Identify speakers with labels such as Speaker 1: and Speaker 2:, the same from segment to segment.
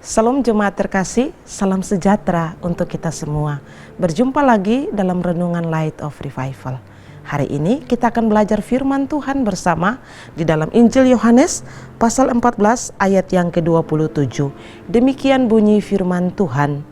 Speaker 1: Salam jemaat terkasih, salam sejahtera untuk kita semua. Berjumpa lagi dalam Renungan Light of Revival. Hari ini kita akan belajar firman Tuhan bersama di dalam Injil Yohanes pasal 14 ayat yang ke-27. Demikian bunyi firman Tuhan.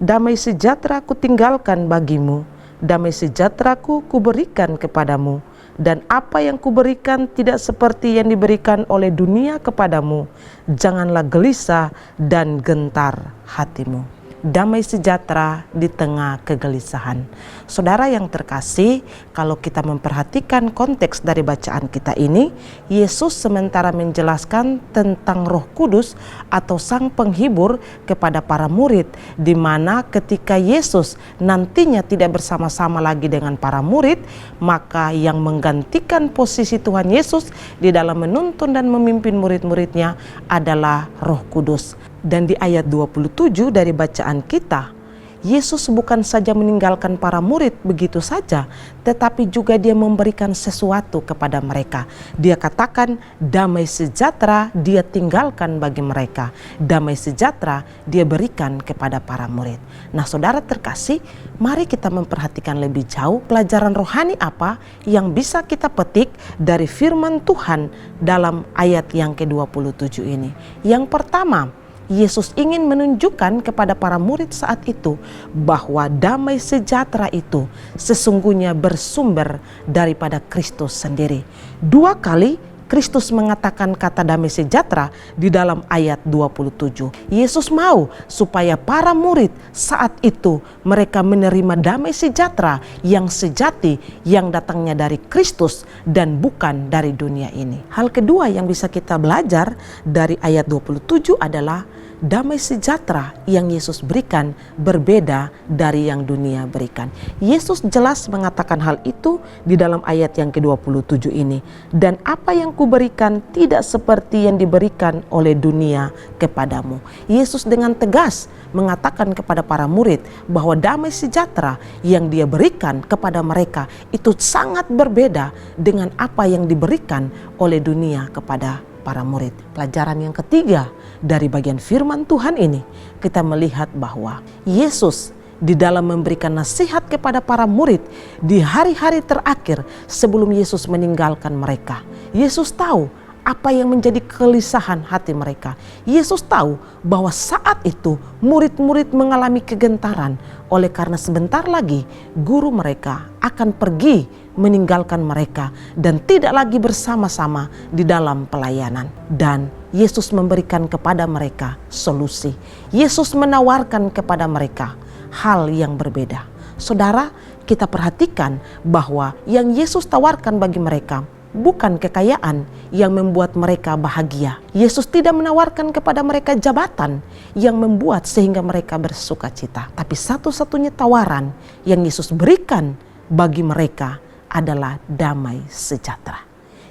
Speaker 1: Damai sejahtera kutinggalkan bagimu, damai sejahteraku kuberikan kepadamu. Dan apa yang kuberikan tidak seperti yang diberikan oleh dunia kepadamu. Janganlah gelisah dan gentar hatimu. Damai sejahtera di tengah kegelisahan. Saudara yang terkasih, kalau kita memperhatikan konteks dari bacaan kita ini, Yesus sementara menjelaskan tentang Roh Kudus atau Sang Penghibur kepada para murid, di mana ketika Yesus nantinya tidak bersama-sama lagi dengan para murid, maka yang menggantikan posisi Tuhan Yesus di dalam menuntun dan memimpin murid-muridnya adalah Roh Kudus. Dan di ayat 27 dari bacaan kita, Yesus bukan saja meninggalkan para murid begitu saja, tetapi juga dia memberikan sesuatu kepada mereka. Dia katakan damai sejahtera dia tinggalkan bagi mereka. Damai sejahtera dia berikan kepada para murid. Nah saudara terkasih, mari kita memperhatikan lebih jauh pelajaran rohani apa yang bisa kita petik dari firman Tuhan dalam ayat yang ke-27 ini. Yang pertama, Yesus ingin menunjukkan kepada para murid saat itu bahwa damai sejahtera itu sesungguhnya bersumber daripada Kristus sendiri. 2 kali Kristus mengatakan kata damai sejahtera di dalam ayat 27. Yesus mau supaya para murid saat itu mereka menerima damai sejahtera yang sejati yang datangnya dari Kristus dan bukan dari dunia ini. Hal kedua yang bisa kita belajar dari ayat 27 adalah damai sejahtera yang Yesus berikan berbeda dari yang dunia berikan. Yesus jelas mengatakan hal itu di dalam ayat yang ke-27 ini. Dan apa yang kuberikan tidak seperti yang diberikan oleh dunia kepadamu. Yesus dengan tegas mengatakan kepada para murid bahwa damai sejahtera yang dia berikan kepada mereka itu sangat berbeda dengan apa yang diberikan oleh dunia kepada para murid. Pelajaran yang ketiga dari bagian firman Tuhan ini, kita melihat bahwa Yesus di dalam memberikan nasihat kepada para murid di hari-hari terakhir sebelum Yesus meninggalkan mereka. Yesus tahu apa yang menjadi kegelisahan hati mereka. Yesus tahu bahwa saat itu murid-murid mengalami kegentaran oleh karena sebentar lagi guru mereka akan pergi meninggalkan mereka dan tidak lagi bersama-sama di dalam pelayanan. Dan Yesus memberikan kepada mereka solusi. Yesus menawarkan kepada mereka hal yang berbeda. Saudara, kita perhatikan bahwa yang Yesus tawarkan bagi mereka bukan kekayaan yang membuat mereka bahagia. Yesus tidak menawarkan kepada mereka jabatan yang membuat sehingga mereka bersuka cita. Tapi satu-satunya tawaran yang Yesus berikan bagi mereka adalah damai sejahtera.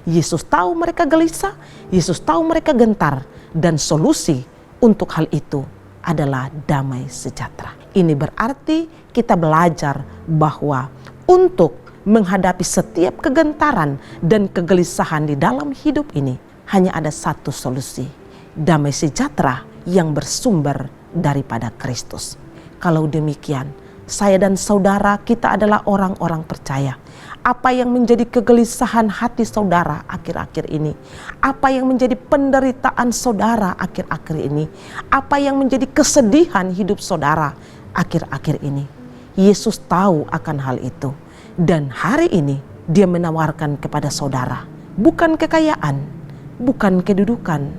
Speaker 1: Yesus tahu mereka gelisah, Yesus tahu mereka gentar, dan solusi untuk hal itu adalah damai sejahtera. Ini berarti kita belajar bahwa untuk menghadapi setiap kegentaran dan kegelisahan di dalam hidup ini hanya ada satu solusi, damai sejahtera yang bersumber daripada Kristus. Kalau demikian, saya dan saudara kita adalah orang-orang percaya. Apa yang menjadi kegelisahan hati saudara akhir-akhir ini? Apa yang menjadi penderitaan saudara akhir-akhir ini? Apa yang menjadi kesedihan hidup saudara akhir-akhir ini? Yesus tahu akan hal itu. Dan hari ini dia menawarkan kepada saudara bukan kekayaan, bukan kedudukan,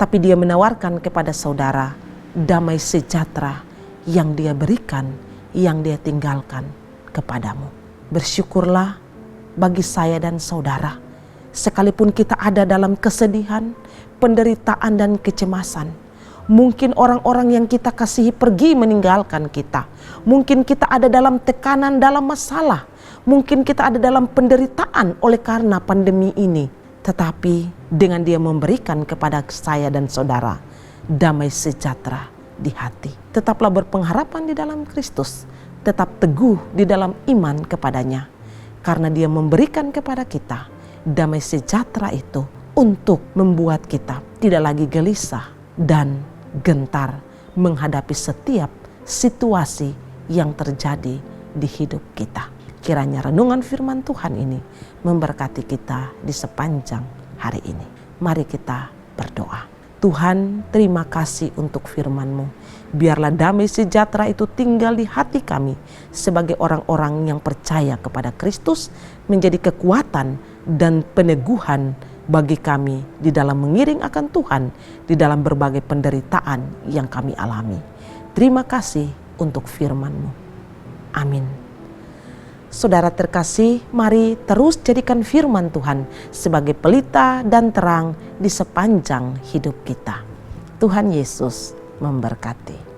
Speaker 1: tapi dia menawarkan kepada saudara damai sejahtera yang dia berikan, yang dia tinggalkan kepadamu. Bersyukurlah bagi saya dan saudara, sekalipun kita ada dalam kesedihan, penderitaan dan kecemasan. Mungkin orang-orang yang kita kasihi pergi meninggalkan kita. Mungkin kita ada dalam tekanan, dalam masalah. Mungkin kita ada dalam penderitaan oleh karena pandemi ini. Tetapi dengan dia memberikan kepada saya dan saudara damai sejahtera di hati. Tetaplah berpengharapan di dalam Kristus. Tetap teguh di dalam iman kepadanya. Karena dia memberikan kepada kita damai sejahtera itu untuk membuat kita tidak lagi gelisah dan gentar, menghadapi setiap situasi yang terjadi di hidup kita. Kiranya renungan firman Tuhan ini memberkati kita di sepanjang hari ini. Mari kita berdoa. Tuhan, terima kasih untuk firman-Mu. Biarlah damai sejahtera itu tinggal di hati kami sebagai orang-orang yang percaya kepada Kristus, menjadi kekuatan dan peneguhan bagi kami di dalam mengiring akan Tuhan di dalam berbagai penderitaan yang kami alami. Terima kasih untuk firman-Mu. Amin. Saudara terkasih, mari terus jadikan firman Tuhan sebagai pelita dan terang di sepanjang hidup kita. Tuhan Yesus memberkati.